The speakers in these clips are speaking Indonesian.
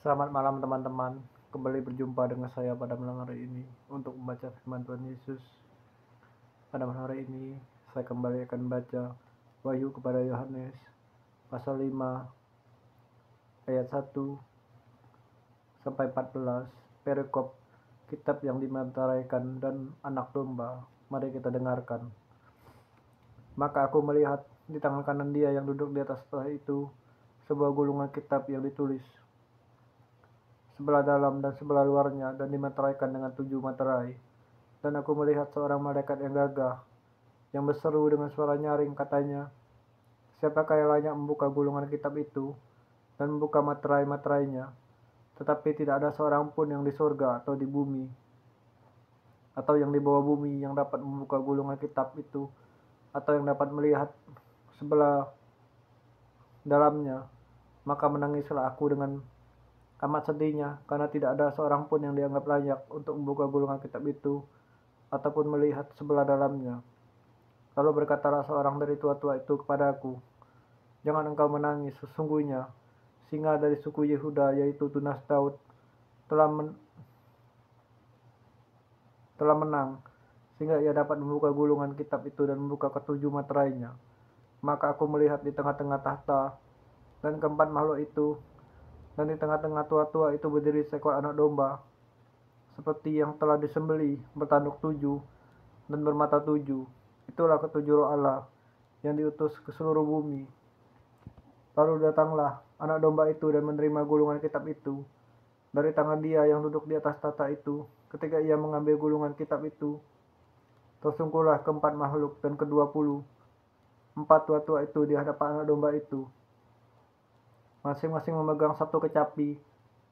Selamat malam teman-teman, kembali berjumpa dengan saya pada malam hari ini untuk membaca firman Tuhan Yesus. Pada malam hari ini saya kembali akan baca Wahyu kepada Yohanes pasal 5 ayat 1 sampai 14, perikop kitab yang dimeteraikan dan anak domba. Mari kita dengarkan. Maka aku melihat di tangan kanan Dia yang duduk di atas tahta itu sebuah gulungan kitab yang ditulis sebelah dalam dan sebelah luarnya, dan dimeteraikan dengan 7 materai. Dan aku melihat seorang malaikat yang gagah, yang berseru dengan suara nyaring, katanya, siapakah yang layak membuka gulungan kitab itu, dan membuka materai-materainya? Tetapi tidak ada seorang pun yang di surga atau di bumi, atau yang di bawah bumi, yang dapat membuka gulungan kitab itu, atau yang dapat melihat sebelah dalamnya. Maka menangislah aku dengan amat sedihnya, karena tidak ada seorang pun yang dianggap layak untuk membuka gulungan kitab itu, ataupun melihat sebelah dalamnya. Lalu berkatalah seorang dari tua-tua itu kepadaku, jangan engkau menangis, sesungguhnya singa dari suku Yehuda, yaitu tunas Daud, telah menang, sehingga ia dapat membuka gulungan kitab itu dan membuka ketujuh materainya. Maka aku melihat di tengah-tengah tahta dan keempat makhluk itu, dan di tengah-tengah tua-tua itu berdiri seekor anak domba, seperti yang telah disembelih, bertanduk 7 dan bermata 7. Itulah ketujuh roh Allah yang diutus ke seluruh bumi. Lalu datanglah anak domba itu dan menerima gulungan kitab itu dari tangan Dia yang duduk di atas tahta itu. Ketika ia mengambil gulungan kitab itu, tersungkurlah keempat makhluk dan ke-24 tua-tua itu di hadapan anak domba itu, masing-masing memegang satu kecapi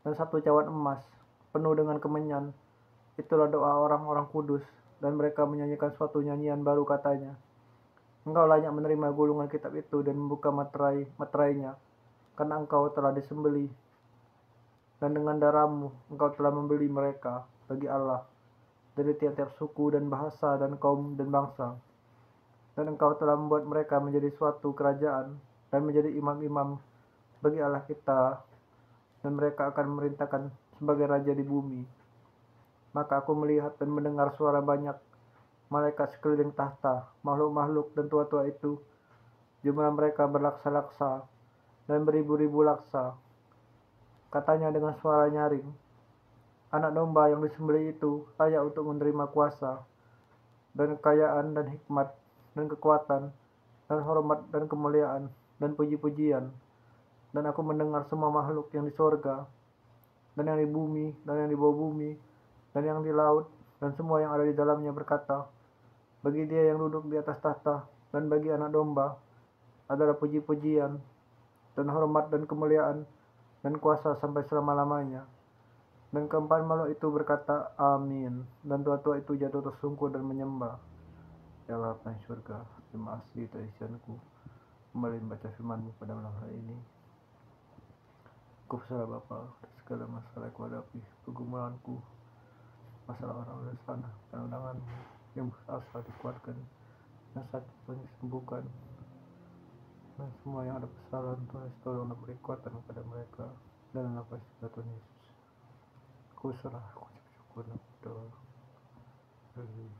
dan satu cawan emas penuh dengan kemenyan. Itulah doa orang-orang kudus, dan mereka menyanyikan suatu nyanyian baru, katanya, engkau layak menerima gulungan kitab itu dan membuka materainya, karena engkau telah disembelih, dan dengan darahmu engkau telah membeli mereka bagi Allah dari tiap-tiap suku dan bahasa dan kaum dan bangsa. Dan engkau telah membuat mereka menjadi suatu kerajaan dan menjadi imam-imam bagi Allah kita, dan mereka akan memerintahkan sebagai raja di bumi. Maka aku melihat dan mendengar suara banyak malaikat sekeliling tahta, makhluk-makhluk dan tua-tua itu. Jumlah mereka berlaksa-laksa dan beribu-ribu laksa. Katanya dengan suara nyaring, anak domba yang disembelih itu layak untuk menerima kuasa dan kekayaan dan hikmat dan kekuatan dan hormat dan kemuliaan dan puji-pujian. Dan aku mendengar semua makhluk yang di sorga dan yang di bumi dan yang di bawah bumi dan yang di laut dan semua yang ada di dalamnya berkata, bagi Dia yang duduk di atas tahta dan bagi anak domba adalah puji-pujian dan hormat dan kemuliaan dan kuasa sampai selama-lamanya. Dan keempat makhluk itu berkata, amin. Dan tua-tua itu jatuh tersungkur dan menyembah. Ya Allah, Tuhan surga, terima kasih Tuhanku kembali membaca firman-Mu pada malam hari ini. Aku berserah Bapa segala masalah aku hadapi, pergumulanku, masalah orang di sana, pandangan yang berasa dikuatkan, yang sakit Tuhan disembuhkan, dan semua yang ada kesalahan Tuhan tolong beri kekuatan kepada mereka, dan nama Tuhan Yesus. Aku berserah, aku bersyukur, aku berdoa. Haleluya.